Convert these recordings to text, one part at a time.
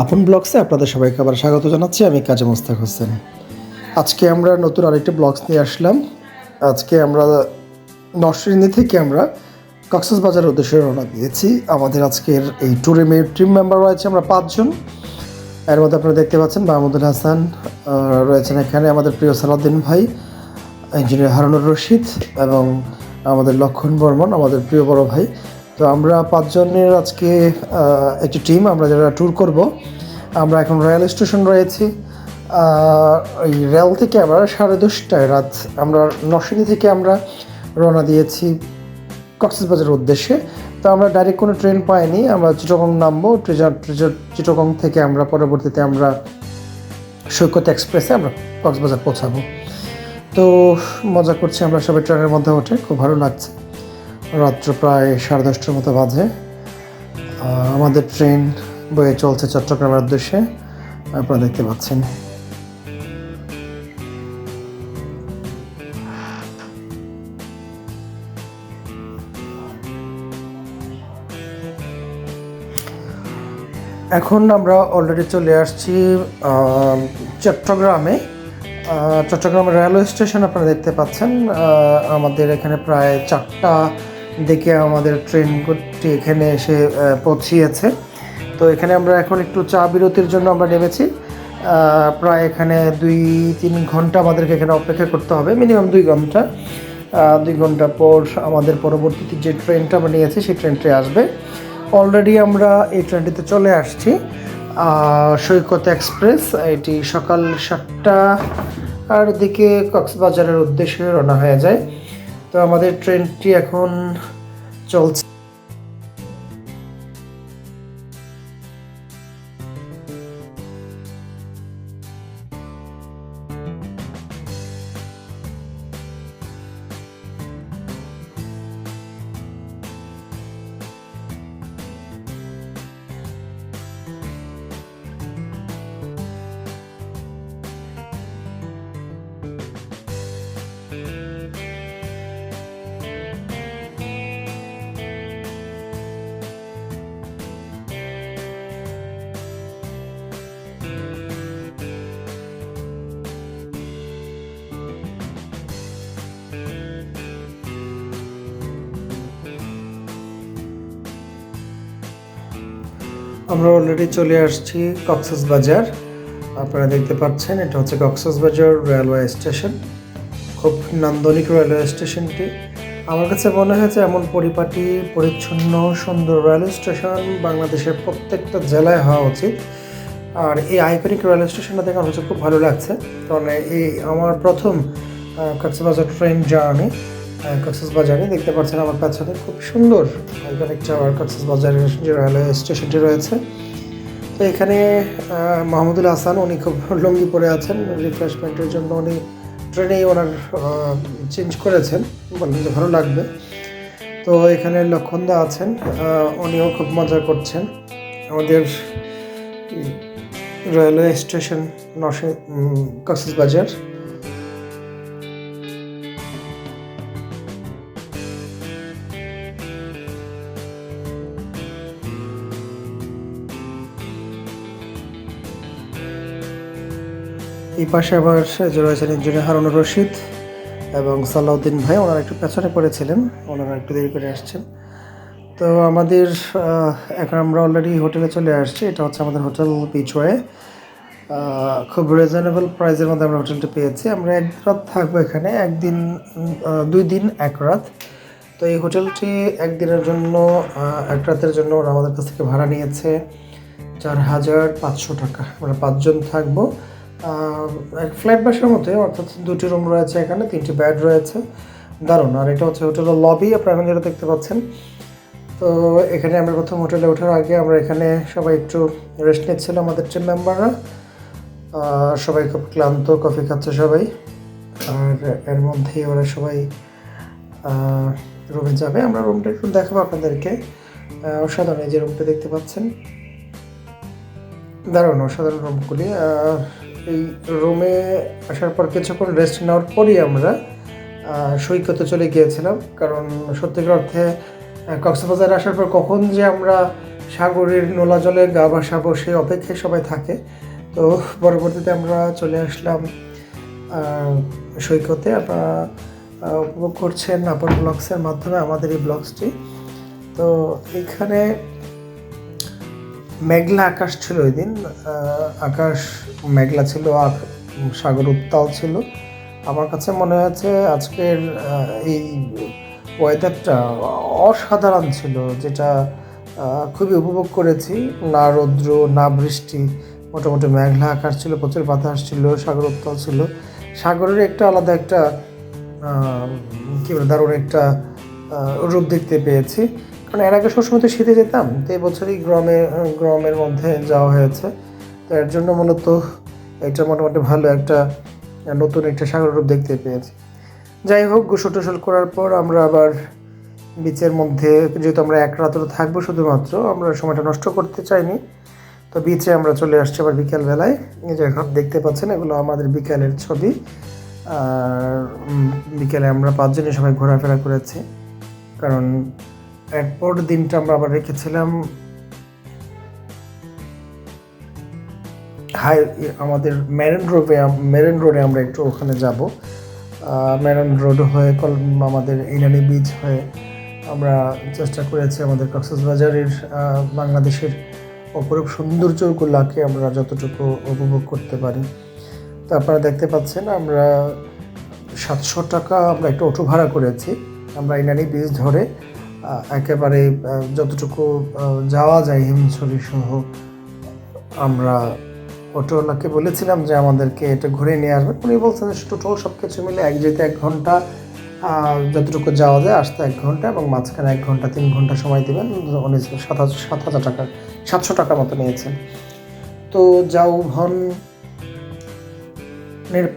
আপন ব্লগসে আপনাদের সবাইকে আবার স্বাগত জানাচ্ছি। আমি কাজী মোস্তাক হোসেন। আজকে আমরা নতুন আরেকটি ব্লগস নিয়ে আসলাম। আজকে আমরা নরসিংদী থেকে আমরা কক্সবাজারের উদ্দেশ্যে রওনা দিয়েছি। আমাদের আজকের এই ট্যুরে টিম মেম্বার রয়েছে আমরা 5 জন। এর মধ্যে আপনারা দেখতে পাচ্ছেন মাহমুদুল হাসান রয়েছেন এখানে, আমাদের প্রিয় সালাউদ্দিন ভাই, ইঞ্জিনিয়ার হারুনুর রশিদ এবং আমাদের লক্ষণ বর্মন, আমাদের প্রিয় বড় ভাই। তো আমরা 5 জনের আজকে একটি টিম, আমরা যারা ট্যুর করব। আমরা এখন রেল স্টেশন রয়েছি। এই রেল থেকে আমরা 10:30টায় রাত আমরা নরসিংদী থেকে আমরা রওনা দিয়েছি কক্সবাজারের উদ্দেশ্যে। তো আমরা ডাইরেক্ট কোনো ট্রেন পাইনি, আমরা চিটাগং নামবো। চিটাগং থেকে আমরা পরবর্তীতে আমরা সৈকত এক্সপ্রেসে আমরা কক্সবাজার পৌঁছাবো। তো মজা করছি আমরা সবাই ট্রেনের মধ্যে ওঠে, খুব ভালো লাগছে। রাত্র প্রায় 10:30টার মতো বাজে। আমাদের ট্রেন বয়ে চলছে চট্টগ্রামের উদ্দেশ্যে, আপনারা দেখতে পাচ্ছেন। এখন আমরা অলরেডি চলে আসছি চট্টগ্রামে। চট্টগ্রাম রেলওয়ে স্টেশন আপনারা দেখতে পাচ্ছেন। আমাদের এখানে প্রায় 4টা দিকে আমাদের ট্রেনটি এখানে এসে পৌঁছিয়েছে। তো এখানে আমরা এখন একটু চা বিরতির জন্য আমরা নেমেছি। প্রায় এখানে 2-3 ঘন্টা আমাদেরকে এখানে অপেক্ষা করতে হবে, মিনিমাম 2 ঘন্টা। 2 ঘন্টা পর আমাদের পরবর্তীতে যে ট্রেনটা আমরা নিয়েছি সেই ট্রেনটি আসবে। অলরেডি আমরা এই ট্রেনটিতে চলে আসছি, সৈকত এক্সপ্রেস। এটি সকাল 7টার দিকে কক্সবাজারের উদ্দেশ্যে রওনা হয়ে যায়। তো আমাদের ট্রেনটি এখন চলছে। আমরা অলরেডি চলে আসছি কক্সবাজার। আপনারা দেখতে পাচ্ছেন এটা হচ্ছে কক্সবাজার রেলওয়ে স্টেশন। খুব নান্দনিক রেলওয়ে স্টেশনটি। আমার কাছে মনে হয়েছে এমন পরিপাটি পরিচ্ছন্ন সুন্দর রেলওয়ে স্টেশন বাংলাদেশের প্রত্যেকটা জেলায় হওয়া উচিত। আর এই আইকনিক রেলওয়ে স্টেশনটা দেখে আমার কাছে খুব ভালো লাগছে, কারণ এই আমার প্রথম কক্সবাজার ট্রেন জার্নি। কক্সবাজারে দেখতে পাচ্ছেন আমার পেছনে খুব সুন্দর আইকনিক টাওয়ার কক্সবাজারের যে রেলওয়ে স্টেশনটি রয়েছে। তো এখানে মাহমুদুল হাসান, উনি খুব লুঙ্গি পরে আছেন রিফ্রেশমেন্টের জন্য। উনি ট্রেনেই ওনার চেঞ্জ করেছেন, বললেন যে ভালো লাগবে। তো এখানে লক্ষণদা আছেন, উনিও খুব মজা করছেন। আমাদের রেলওয়ে স্টেশন কক্সবাজার। এই পাশে আবার যে রয়েছেন ইঞ্জিনিয়ার হারুনুর রশিদ এবং সালাউদ্দিন ভাই, ওনারা একটু পেছনে পড়েছিলেন, ওনারা একটু দেরি করে আসছেন। তো আমাদের এখন আমরা অলরেডি হোটেলে চলে আসছি। এটা হচ্ছে আমাদের হোটেল বিচওয়ে। খুব রিজনেবল প্রাইসের মধ্যে আমরা হোটেলটি পেয়েছি। আমরা 1 রাত থাকবো এখানে, 2 দিন 1 রাত। তো এই হোটেলটি 1 দিনের জন্য 1 রাতের জন্য ওরা আমাদের কাছ থেকে ভাড়া নিয়েছে 4,500 টাকা। আমরা 5 জন থাকবো। এক ফ্ল্যাট বাসার মধ্যে, অর্থাৎ 2টি রুম রয়েছে এখানে, 3টি বেড রয়েছে। দারুণ। আর এটা হচ্ছে হোটেলের লবি, আপনারা এখন যেটা দেখতে পাচ্ছেন। তো এখানে আমরা প্রথম হোটেলে ওঠার আগে আমরা এখানে সবাই একটু রেস্ট নিচ্ছিল, আমাদের টিম মেম্বাররা। সবাই খুব ক্লান্ত, কফি খাচ্ছে সবাই। আর এর মধ্যেই ওরা সবাই রুমে যাবে। আমরা রুমটা একটু দেখাবো আপনাদেরকে। অসাধারণ, এই যে রুমটা দেখতে পাচ্ছেন, দারুণ অসাধারণ রুমগুলি। এই রুমে আসার পর কিছুক্ষণ রেস্ট নেওয়ার পরই আমরা সৈকতে চলে গিয়েছিলাম, কারণ সত্যিকার অর্থে কক্সবাজার আসার পর কখন যে আমরা সাগরের নোলা জলে গা ভাসা বসে অপেক্ষায় সবাই থাকে। তো পরবর্তীতে আমরা চলে আসলাম সৈকতে। আপনারা উপভোগ করছেন আপন ব্লগসের মাধ্যমে আমাদের এই ব্লগসটি। তো এখানে মেঘলা আকাশ ছিল ওই দিন, আকাশ মেঘলা ছিল, সাগর উত্তাল ছিল। আমার কাছে মনে হয়েছে আজকের এই ওয়েদারটা অসাধারণ ছিল, যেটা খুবই উপভোগ করেছি। না রৌদ্র না বৃষ্টি, মোটামুটি মেঘলা আকাশ ছিল, প্রচুর বাতাস ছিল, সাগর উত্তাল ছিল। সাগরের একটা আলাদা একটা কী বলে দারুণ একটা রূপ দেখতে পেয়েছি। কারণ এর আগে সবসময় তো শীতে যেতাম, তো এই বছরই গ্রামের মধ্যে যাওয়া হয়েছে। তো এর জন্য মূলত এটা মোটামুটি ভালো একটা নতুন একটা সাগর রূপ দেখতে পেয়েছি। যাই হোক, গোসল টোসল করার পর আমরা আবার বিচের মধ্যে, যেহেতু আমরা এক রাত্র থাকবো শুধুমাত্র, আমরা সময়টা নষ্ট করতে চাইনি। তো বিচে আমরা চলে আসছি আবার বিকেলবেলায়। এই যে এখন দেখতে পাচ্ছেন, এগুলো আমাদের বিকেলের ছবি। আর বিকেলে আমরা 5 জনে সবাই ঘোরাফেরা করেছি, কারণ এরপর দিনটা আমরা আবার রেখেছিলাম আমাদের মেরিন রোডে আমরা একটু ওখানে যাব। মেরিন রোড হয়ে আমাদের ইনানি বিচ হয়ে আমরা চেষ্টা করেছি আমাদের কক্সবাজারের বাংলাদেশের অপরূপ সৌন্দর্যগুলোকে আমরা যতটুকু উপভোগ করতে পারি। তো আপনারা দেখতে পাচ্ছেন, আমরা 700 টাকা আমরা একটা অটো ভাড়া করেছি। আমরা ইনানি বিচ ধরে একেবারে যতটুকু যাওয়া যায় হিমছড়ি সহ আমরা অটোওয়ালাকে বলেছিলাম যে আমাদেরকে এটা ঘুরে নিয়ে আসবেন। উনি বলছেন যে টোটাল সব কিছু মিলে যেতে 1 ঘন্টা, যতটুকু যাওয়া যায় আসতে 1 ঘন্টা, এবং মাঝখানে 1 ঘন্টা 3 ঘন্টা সময় দেবেন। উনি 700 টাকার মতো নিয়েছেন। তো জাউভনের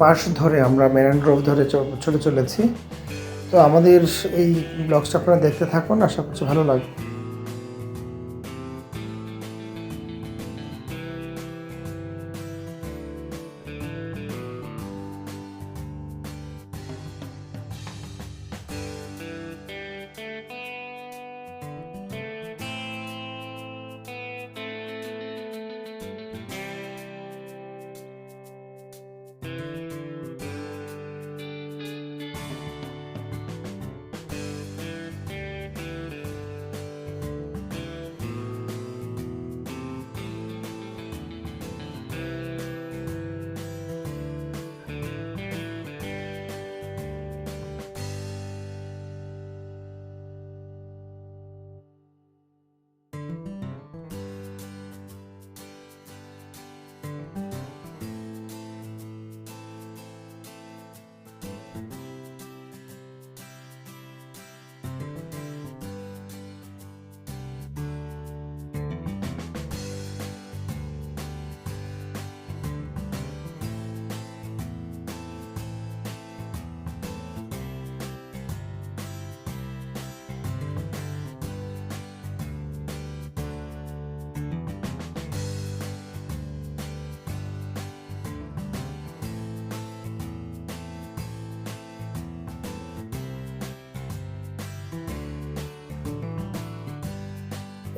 পাশ ধরে আমরা মেরিন রোড ধরে চলেছি। তো আমাদের এই ব্লগসটা আপনারা দেখতে থাকুন, আশা করছি ভালো লাগবে।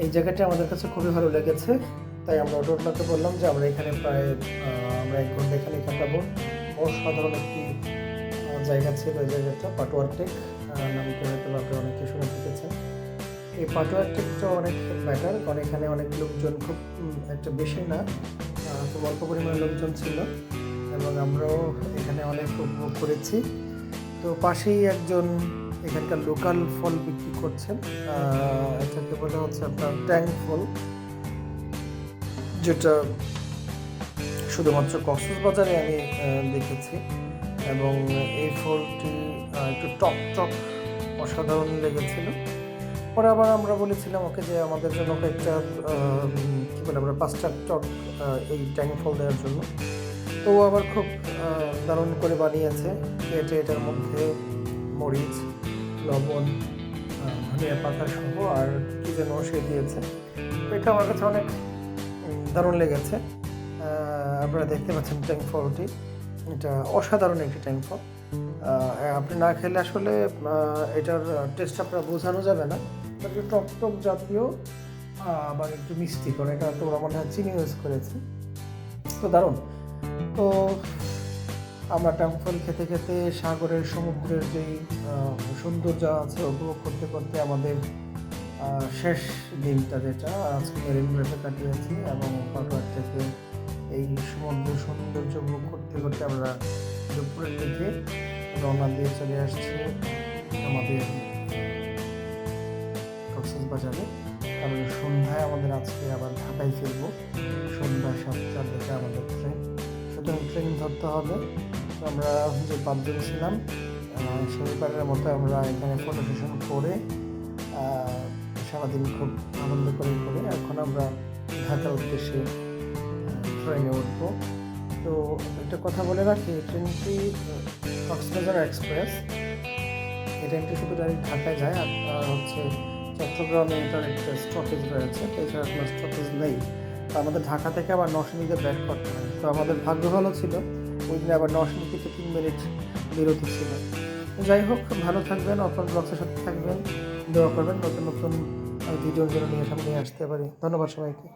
এই জায়গাটা আমাদের কাছে খুবই ভালো লেগেছে, তাই আমরা অটোওয়ালাকে বললাম যে আমরা এখানে প্রায় আমরা 1 ঘন্টা এখানে কাটাবো। অসাধারণ একটি জায়গা ছিল এই জায়গাটা, পাটুয়ার টেক নামটা হয়তো আপনি অনেকে শুনে শিখেছেন। এই পাটুয়ার টেকটা অনেক বেটার, কারণ এখানে অনেক লোকজন, খুব একটা বেশি না, খুব অল্প পরিমাণে লোকজন ছিল, এবং আমরাও এখানে অনেক উপভোগ করেছি। তো পাশেই একজন এখানকার লোকাল ফল বিক্রি করছেন, এটাকে বলে হচ্ছে আপনার ট্যাং ফল, যেটা শুধুমাত্র কক্সবাজারে আমি দেখেছি। এবং এই ফলটি একটু টক অসাধারণ লেগেছিল। পরে আবার আমরা বলেছিলাম ওকে যে আমাদের জন্য একটা কী বলে আমরা 5টা টক এই ট্যাং ফল দেওয়ার জন্য। তো ও আবার খুব দারুণ করে বানিয়েছে। এটার মধ্যে মরিচ, লবণ, ধনিয়া পাতা সহ আর কী যেন সে দিয়েছে। এটা আমার কাছে অনেক দারুণ লেগেছে। আপনারা দেখতে পাচ্ছেন ট্যাং ফলটি, এটা অসাধারণ একটি ট্যাং ফল। আপনি না খেলে আসলে এটার টেস্ট আপনার বোঝানো যাবে না। একটু টক জাতীয় আবার একটু মিষ্টি, কারণ এটা তো ওরা মনে হয় চিনি ইউজ করেছে। তো দারুণ। তো আমরা ট্যাংফল খেতে খেতে সাগরের সমুদ্রের যেই সৌন্দর্য আছে উপভোগ করতে করতে আমাদের শেষ দিনটা যেটা আজকে মেরিন ড্রাইভে কাটিয়েছি, এবং পাটোয়ার থেকে এই সমুদ্র সৌন্দর্য উপভোগ করতে করতে আমরা দুপুরের দিকে রওনা দিয়ে চলে আসছি আমাদের কক্সবাজারে। কারণ সন্ধ্যায় আমাদের আজকে আবার ঢাকায় ফিরবো, সন্ধ্যা 7টার দিকে আমাদের ট্রেন, সুতরাং ট্রেন ধরতে হবে। তো আমরা যে 5 জন ছিলাম, শনিবারের মতো আমরা এখানে ফটো সেশন করে সারাদিন খুব আনন্দ করে এখন আমরা ঢাকার উদ্দেশ্যে ট্রেনে উঠবো। তো একটা কথা বলে রাখি, ট্রেনটি কক্সবাজার এক্সপ্রেস, এই ট্রেনটি শুধু ডাইরেক্ট ঢাকায় যায়, আর হচ্ছে চট্টগ্রামে এটার একটা স্টপেজ রয়েছে, এছাড়া কোনো স্টপেজ নেই। তো আমাদের ঢাকা থেকে আবার নরসিংদীতে ব্যাক করতে হয়। তো আমাদের ভাগ্য ভালো ছিল, ওই দিনে আবার নরসিংদী থেকে 3 মিনিট বিরতি ছিল। যাই হোক, ভালো থাকবেন, অপর ব্লগসের সাথে থাকবেন, দোয়া করবেন নতুন নতুন ভিডিওগুলো নিয়ে সামনে আসতে পারি। ধন্যবাদ সবাইকে।